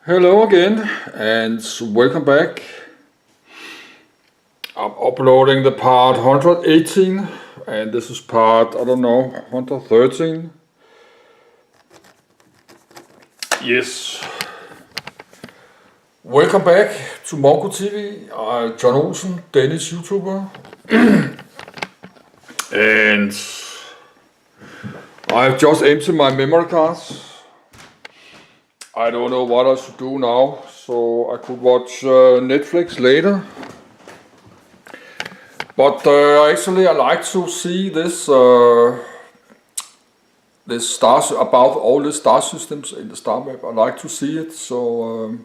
Hello again and welcome back. I'm uploading the part 118 and this is part, 113. Yes. Welcome back to Mongo TV. I'm John Olsen, Danish YouTuber. And I've just emptied my memory cards. I don't know what I should do now, so I could watch Netflix later. But actually, I like to see this stars about all the star systems in the star map. I like to see it, so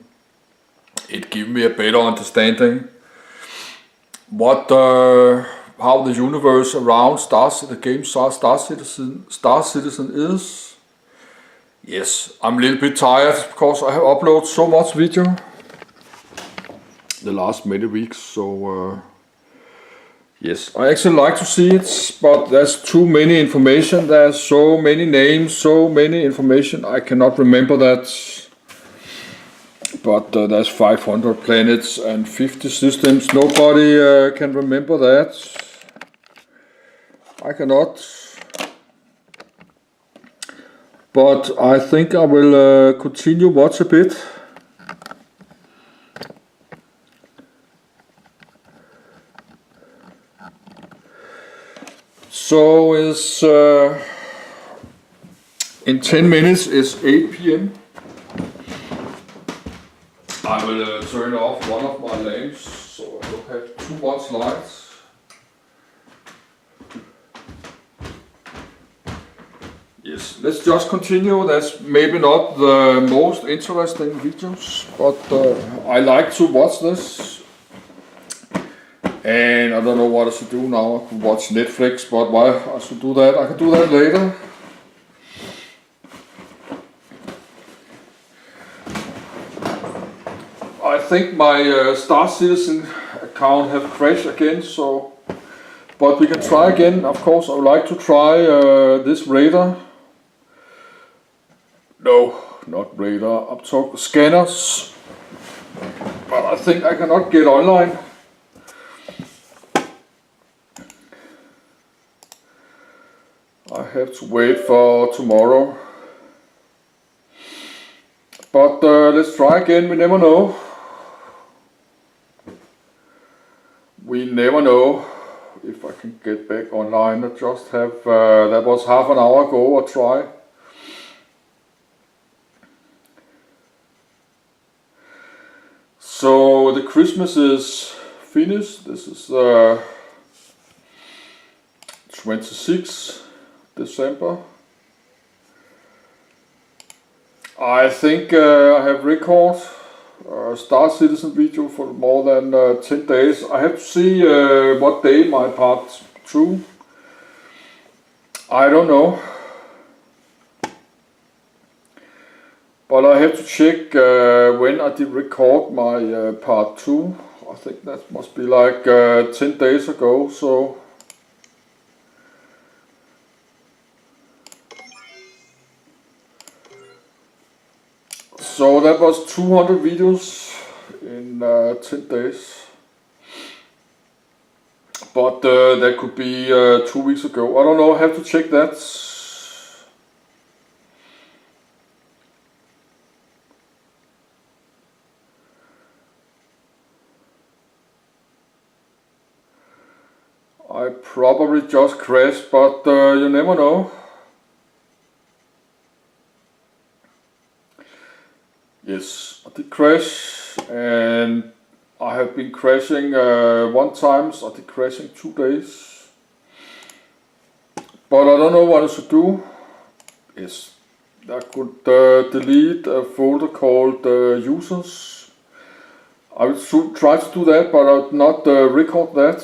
it gives me a better understanding what how the universe around the game Star Citizen is. Yes, I'm a little bit tired because I have uploaded so much video the last many weeks, so yes, I actually like to see it, but there's too many information, there's so many names, so many information, I cannot remember that. But there's 500 planets and 50 systems, nobody can remember that. I cannot. But I think I will continue watch a bit. So it's in 10 minutes it's 8 p.m. I will turn off one of my lamps so I don't have too much light. Yes, let's just continue. That's maybe not the most interesting videos, but I like to watch this. And I don't know what I should do now. I could watch Netflix, but why I should do that? I can do that later. I think my Star Citizen account have crashed again, so but we can try again. Of course, I would like to try this radar. No, not radar. I'm talking scanners. But I think I cannot get online. I have to wait for tomorrow. But let's try again. We never know. We never know if I can get back online. I just have, that was half an hour ago I tried. So the Christmas is finished. This is 26 December. I think I have recorded Star Citizen video for more than 10 days. I have to see what day my part 2. I don't know. But I have to check when I did record my part 2. I think that must be like 10 days ago, so that was 200 videos in 10 days. But that could be 2 weeks ago. I don't know, I have to check that. I probably just crashed, but you never know. Yes, I did crash, and I have been crashing one time. I did crash in 2 days. But I don't know what I should do. Yes, I could delete a folder called users. I will try to do that, but I will not record that.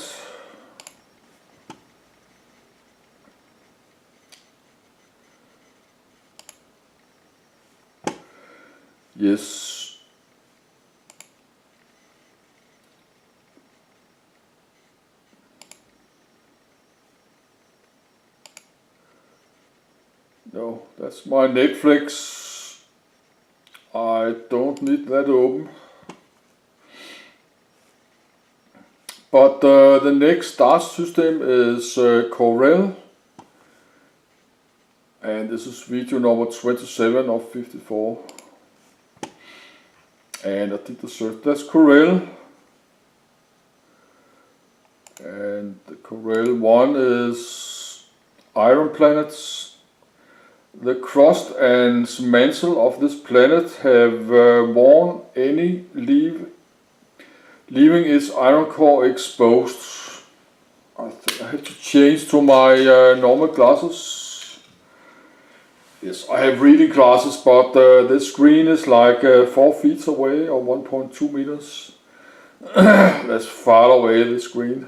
Yes. No, that's my Netflix. I don't need that open. But the next star system is Corel. And this is video number 27 of 54. And I did the search. That's Corel. And the Corel one is iron planets. The crust and mantle of this planet have worn any leaving its iron core exposed. I think I have to change to my normal glasses. Yes, I have reading glasses, but this screen is like 4 feet away or 1.2 meters. That's far away, the screen.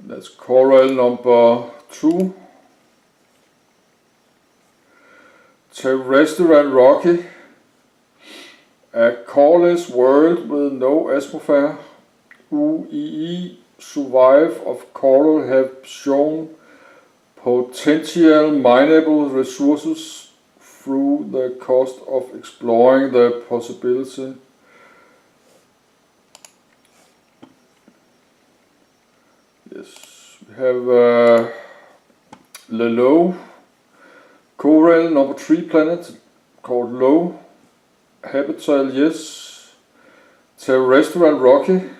That's Corel number 2. Terrestrial rocky. A coreless world with no atmosphere. UEE survive of coral have shown potential mineable resources through the cost of exploring the possibility. Yes, we have Low Corel number 3 planet called Low. Habitat, yes. Terrestrial rocky.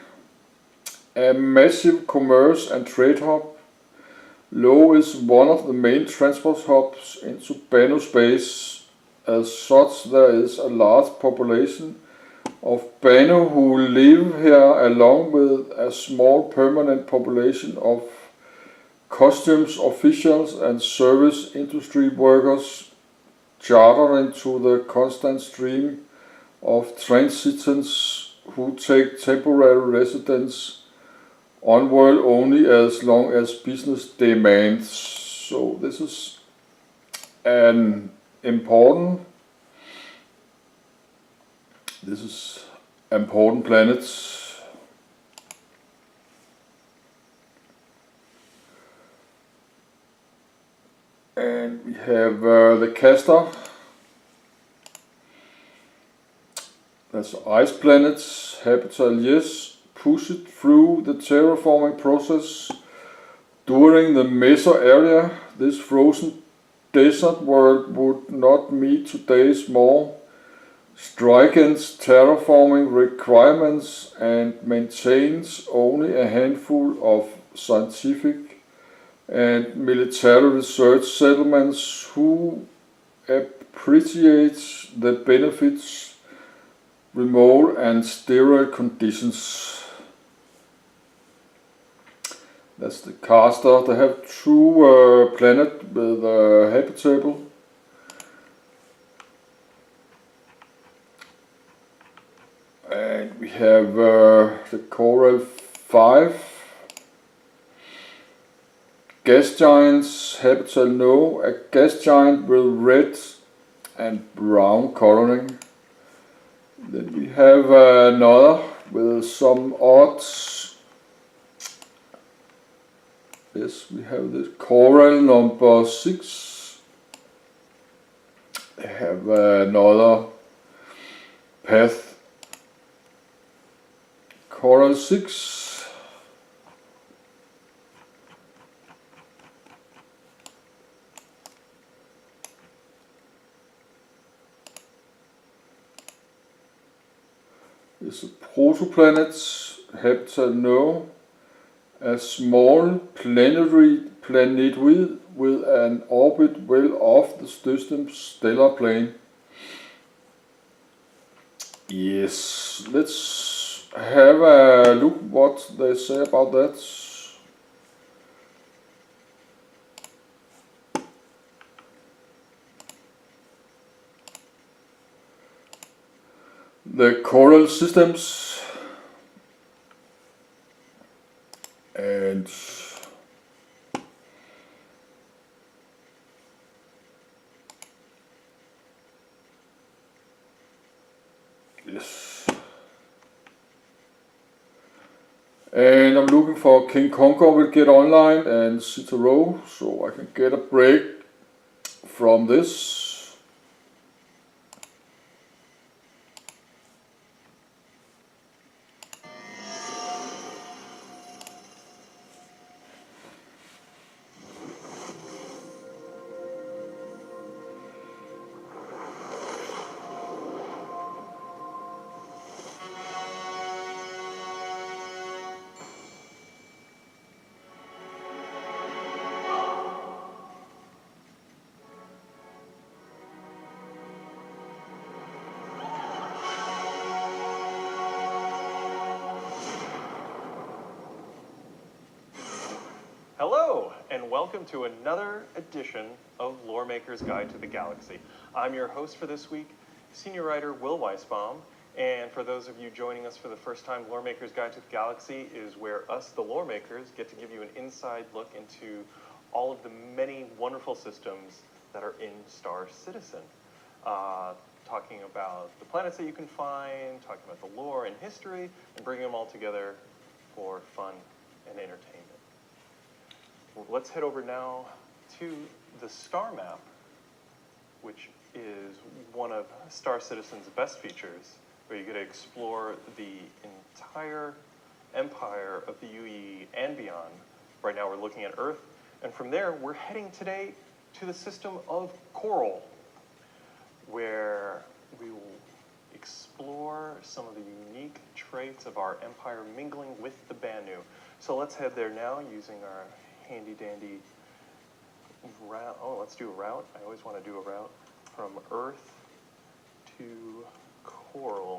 A massive commerce and trade hub. Low is one of the main transport hubs into Banu space. As such, there is a large population of Banu who live here, along with a small permanent population of customs officials and service industry workers chartered into the constant stream of transitants who take temporary residence on world only as long as business demands. So this is an important planet. And we have the Castor. That's ice planets. Habitat, yes. Push it through the terraforming process. During the Mesa area, this frozen desert world would not meet today's more stringent terraforming requirements and maintains only a handful of scientific and military research settlements who appreciate the benefits remote and sterile conditions. That's the Castor. They have 2 planets with habitable. And we have the Corel 5. Gas giants, habitat no. A gas giant with red and brown coloring. Then we have another with some odds. Yes, we have this Corel number 6. They have another path. Corel 6. It's a protoplanet, habitat no. A small planetary planet with an orbit well off the distant stellar plane. Yes, let's have a look what they say about that. The coral systems, and yes, and I'm looking for King Conquer will get online and sit a row so I can get a break from this. Hello, and welcome to another edition of Lore Maker's Guide to the Galaxy. I'm your host for this week, senior writer Will Weisbaum, and for those of you joining us for the first time, Lore Maker's Guide to the Galaxy is where us, the Lore Makers, get to give you an inside look into all of the many wonderful systems that are in Star Citizen. Talking about the planets that you can find, talking about the lore and history, and bringing them all together for fun and entertainment. Let's head over now to the Starmap, which is one of Star Citizen's best features, where you get to explore the entire empire of the UE and beyond. Right now we're looking at Earth, and from there we're heading today to the system of Coral, where we will explore some of the unique traits of our empire mingling with the Banu. So let's head there now using our handy dandy route. Oh, let's do a route. I always want to do a route from Earth to Coral.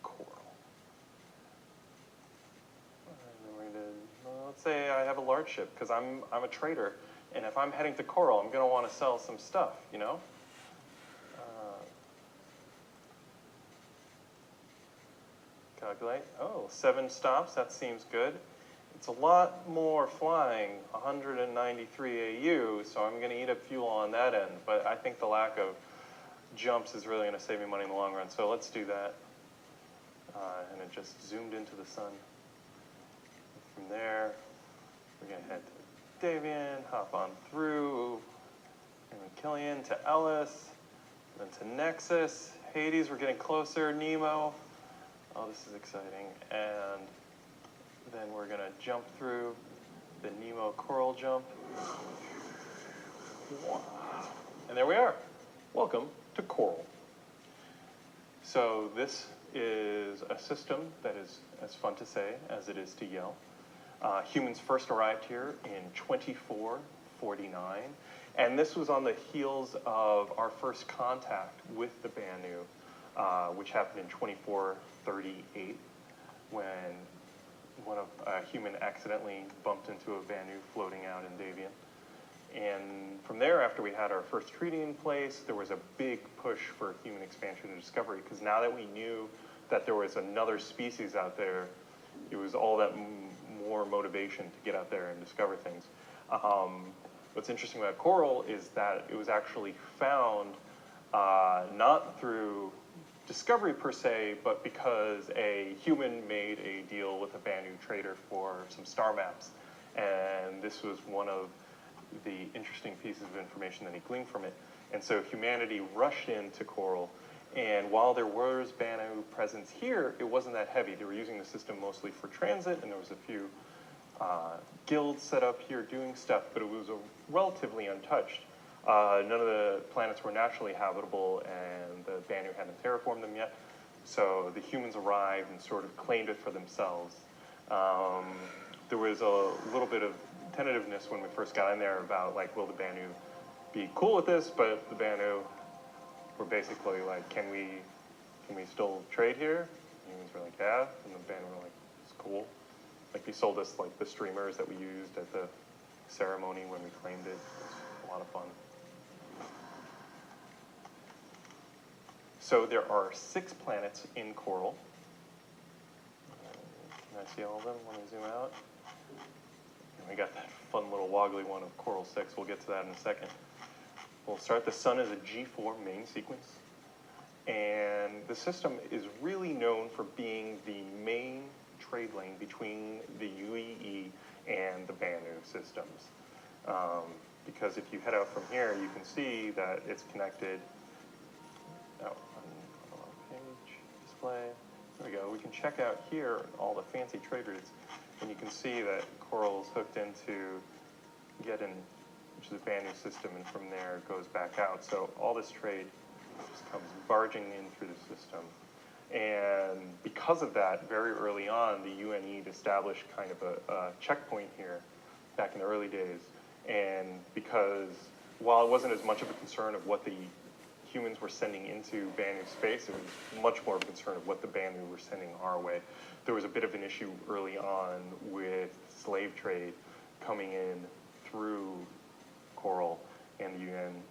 Coral. And then we're gonna, let's say I have a large ship because I'm a trader, and if I'm heading to Coral, I'm going to want to sell some stuff, you know. Calculate. Oh, 7 stops. That seems good. It's a lot more flying, 193 AU, so I'm going to eat up fuel on that end. But I think the lack of jumps is really going to save me money in the long run. So let's do that. And it just zoomed into the sun. From there, we're going to head to Davian, hop on through, and Killian to Ellis, then to Nexus, Hades. We're getting closer. Nemo. Oh, this is exciting. And then we're going to jump through the Nemo Coral jump. And there we are. Welcome to Coral. So this is a system that is as fun to say as it is to yell. Humans first arrived here in 2449. And this was on the heels of our first contact with the Banu, which happened in 2438, when a human accidentally bumped into a Banu floating out in Davian. And from there, after we had our first treaty in place, there was a big push for human expansion and discovery, because now that we knew that there was another species out there, it was all that more motivation to get out there and discover things. What's interesting about Coral is that it was actually found not through discovery per se, but because a human made a deal with a Banu trader for some star maps. And this was one of the interesting pieces of information that he gleaned from it. And so humanity rushed into Coral, and while there was Banu presence here, it wasn't that heavy. They were using the system mostly for transit, and there was a few guilds set up here doing stuff, but it was relatively untouched. None of the planets were naturally habitable, and the Banu hadn't terraformed them yet. So the humans arrived and sort of claimed it for themselves. There was a little bit of tentativeness when we first got in there about, like, will the Banu be cool with this? But the Banu were basically like, can we still trade here? The humans were like, yeah. And the Banu were like, it's cool. Like, they sold us, like, the streamers that we used at the ceremony when we claimed it. It was a lot of fun. So there are 6 planets in Coral. Can I see all of them? Let me zoom out. And we got that fun little woggly one of Coral 6. We'll get to that in a second. We'll start. The sun as a G4 main sequence. And the system is really known for being the main trade lane between the UEE and the Banu systems. Because if you head out from here, you can see that it's connected. Oh, on the wrong page, display. There we go. We can check out here all the fancy trade routes, and you can see that Coral's hooked into Gedin, which is the Banu system, and from there it goes back out. So all this trade just comes barging in through the system. And because of that, very early on, the UNE established kind of a checkpoint here back in the early days. And because while it wasn't as much of a concern of what the humans were sending into Banu space, it was much more of a concern of what the Banu were sending our way. There was a bit of an issue early on with slave trade coming in through Coral, and the UNE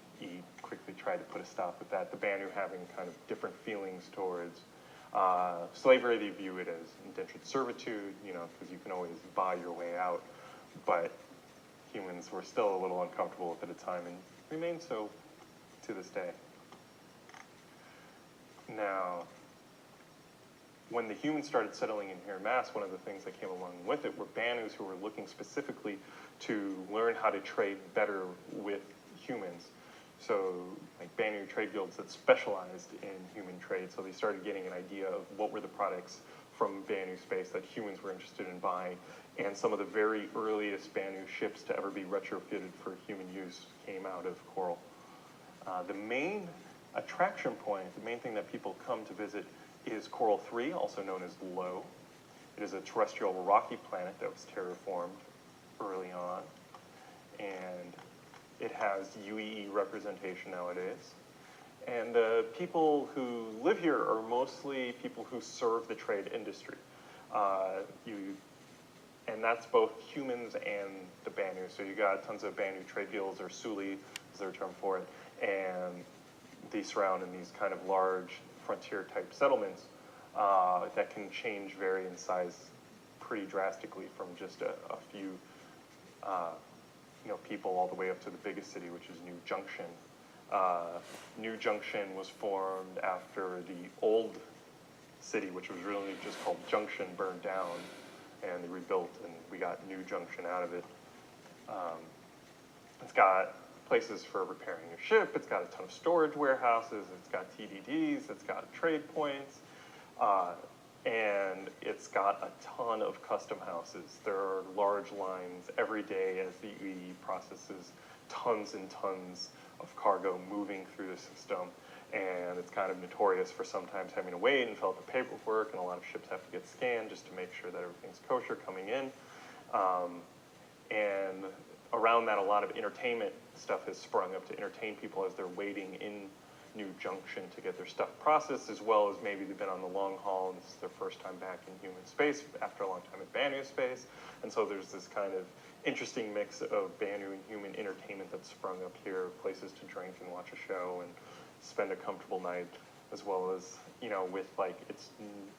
quickly tried to put a stop with that. The Banu having kind of different feelings towards slavery. They view it as indentured servitude, you know, because you can always buy your way out. But humans were still a little uncomfortable with it at the time, and remain so to this day. Now, when the humans started settling in here en masse, one of the things that came along with it were Banus who were looking specifically to learn how to trade better with humans. So, like Banu trade guilds that specialized in human trade. So they started getting an idea of what were the products from Banu space that humans were interested in buying. And some of the very earliest Banu ships to ever be retrofitted for human use came out of Coral. The main attraction point, the main thing that people come to visit is Coral 3, also known as Lo. It is a terrestrial rocky planet that was terraformed early on. And it has UEE representation nowadays. And the people who live here are mostly people who serve the trade industry. And that's both humans and the Banu. So you got tons of Banu trade guilds, or Suli is their term for it, and they surround in these kind of large frontier type settlements that can vary in size pretty drastically from just a few people all the way up to the biggest city, which is New Junction. New Junction was formed after the old city, which was really just called Junction, burned down, and they rebuilt, and we got New Junction out of it. It's got places for repairing your ship, it's got a ton of storage warehouses, it's got TDDs, it's got trade points, and it's got a ton of custom houses. There are large lines every day as the UE processes tons and tons of cargo moving through the system, and it's kind of notorious for sometimes having to wait and fill out the paperwork, and a lot of ships have to get scanned just to make sure that everything's kosher coming in. And around that, a lot of entertainment stuff has sprung up to entertain people as they're waiting in New Junction to get their stuff processed, as well as maybe they've been on the long haul and this is their first time back in human space after a long time in Banu space. And so there's this kind of interesting mix of Banu and human entertainment that's sprung up here, places to drink and watch a show and spend a comfortable night, as well as, you know, with like, it's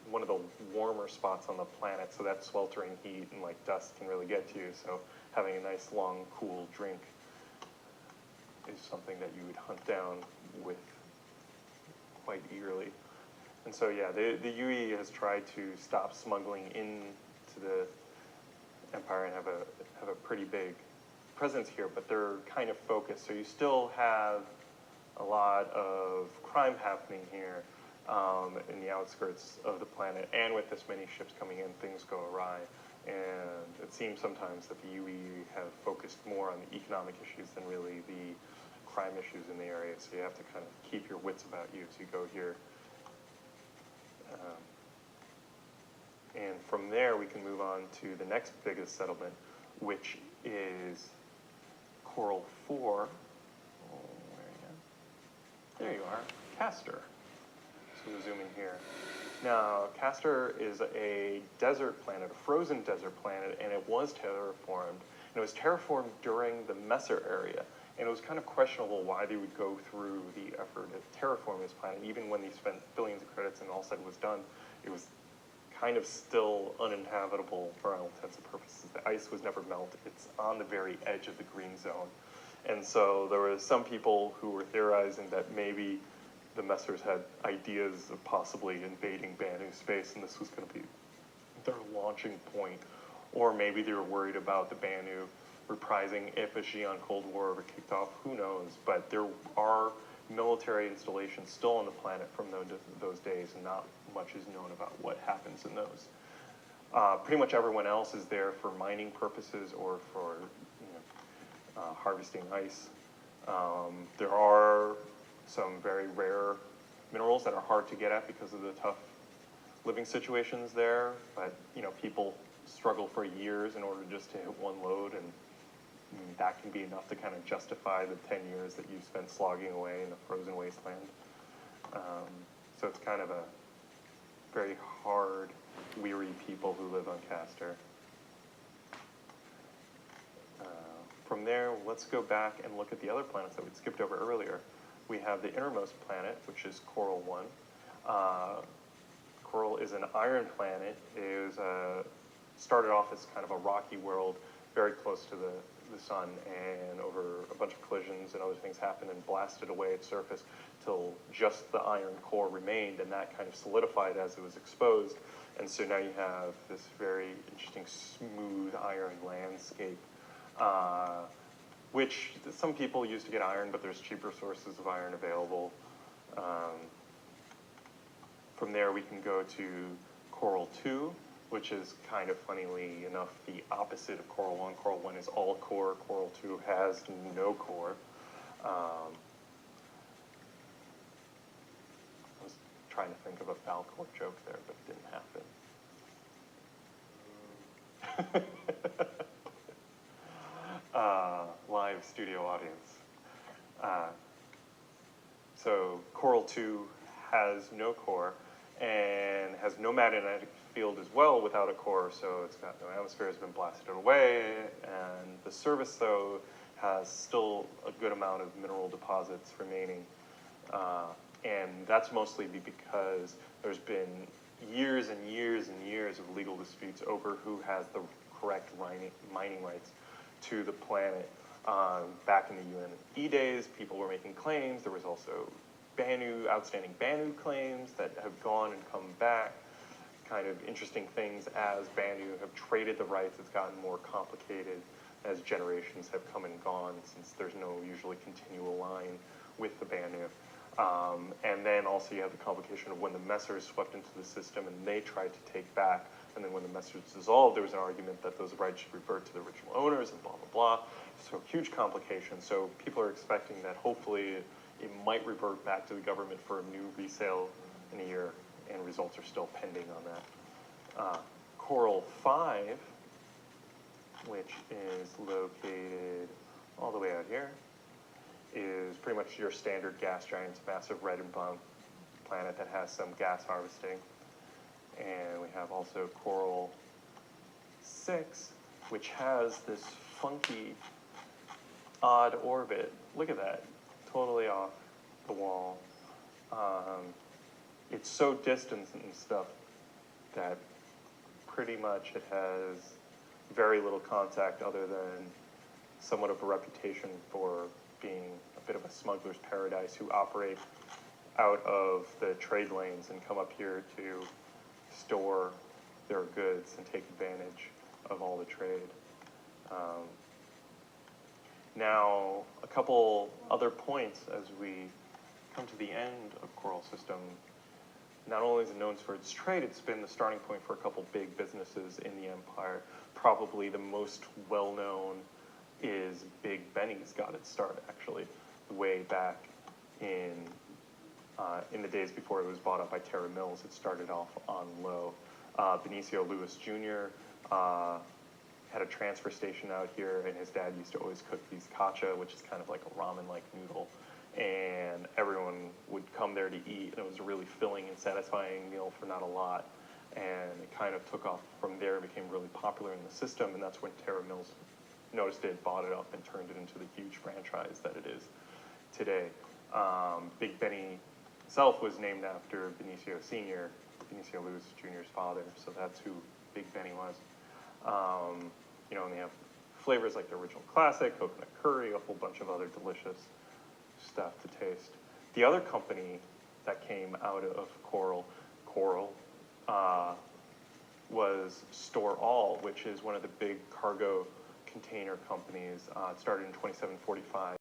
one of the warmer spots on the planet, so that sweltering heat and like dust can really get to you. So having a nice long cool drink is something that you would hunt down with quite eagerly. And so yeah, the UE has tried to stop smuggling into the Empire and have a pretty big presence here, but they're kind of focused. So you still have a lot of crime happening here in the outskirts of the planet, and with this many ships coming in, things go awry. And it seems sometimes that the UE have focused more on the economic issues than really the crime issues in the area, so you have to kind of keep your wits about you as you go here. And from there, we can move on to the next biggest settlement, which is Coral 4. Oh, there you are, Castor. So we'll zoom in here. Now, Castor is a desert planet, a frozen desert planet, and it was terraformed. And it was terraformed during the Messer area. And it was kind of questionable why they would go through the effort to terraform this planet. Even when they spent billions of credits and all said was done, it was kind of still uninhabitable for all intents and purposes. The ice was never melted. It's on the very edge of the green zone. And so there were some people who were theorizing that maybe the Messers had ideas of possibly invading Banu space, and this was going to be their launching point, or maybe they were worried about the Banu reprising if a Xi'an Cold War ever kicked off, who knows, but there are military installations still on the planet from those days, and not much is known about what happens in those. Pretty much everyone else is there for mining purposes or for harvesting ice. There are some very rare minerals that are hard to get at because of the tough living situations there, but people struggle for years in order just to hit one load, and that can be enough to kind of justify the 10 years that you've spent slogging away in the frozen wasteland. So it's kind of a very hard, weary people who live on Castor. From there, let's go back and look at the other planets that we skipped over earlier. We have the innermost planet, which is Coral 1. Coral is an iron planet. It was started off as kind of a rocky world, very close to the sun, and over a bunch of collisions and other things happened and blasted away its surface till just the iron core remained, and that kind of solidified as it was exposed. And so now you have this very interesting smooth iron landscape, which some people use to get iron, but there's cheaper sources of iron available. From there we can go to Coral 2, which is kind of funnily enough the opposite of Coral 1. Coral 1 is all core, Coral 2 has no core. I was trying to think of a Falcor joke there, but it didn't happen. Live studio audience. So Coral 2 has no core and has no magnetic field as well without a core, so it's got no atmosphere, has been blasted away, and the surface, though, has still a good amount of mineral deposits remaining. And that's mostly because there's been years and years and years of legal disputes over who has the correct mining rights to the planet. Back in the UNE days, people were making claims. There was also outstanding Banu claims that have gone and come back. Kind of interesting things as Banu have traded the rights. It's gotten more complicated as generations have come and gone, since there's no usually continual line with the Banu. And then also you have the complication of when the Messers swept into the system and they tried to take back, and then when the Messers dissolved, there was an argument that those rights should revert to the original owners and blah, blah, blah. So huge complications. So people are expecting that hopefully it might revert back to the government for a new resale in a year, and results are still pending on that. Coral 5, which is located all the way out here, is pretty much your standard gas giant's massive red and brown planet that has some gas harvesting. And we have also Coral 6, which has this funky, odd orbit. Look at that, totally off the wall. It's so distant and stuff that pretty much it has very little contact, other than somewhat of a reputation for being a bit of a smuggler's paradise who operate out of the trade lanes and come up here to store their goods and take advantage of all the trade. Now, a couple other points as we come to the end of Coral System. Not only is it known for its trade, it's been the starting point for a couple big businesses in the Empire. Probably the most well-known is Big Benny's got its start, actually, way back in the days before it was bought up by Terra Mills. It started off on low. Benicio Lewis Jr. Had a transfer station out here, and his dad used to always cook these kacha, which is kind of like a ramen-like noodle, and everyone would come there to eat, and it was a really filling and satisfying meal for not a lot, and it kind of took off from there, became really popular in the system, and that's when Terra Mills noticed it, bought it up, and turned it into the huge franchise that it is today. Big Benny himself was named after Benicio Sr., Benicio Lewis Jr.'s father, so that's who Big Benny was. And they have flavors like the original classic, coconut curry, a whole bunch of other delicious stuff to taste. The other company that came out of Coral, was Store All, which is one of the big cargo container companies. It started in 2745.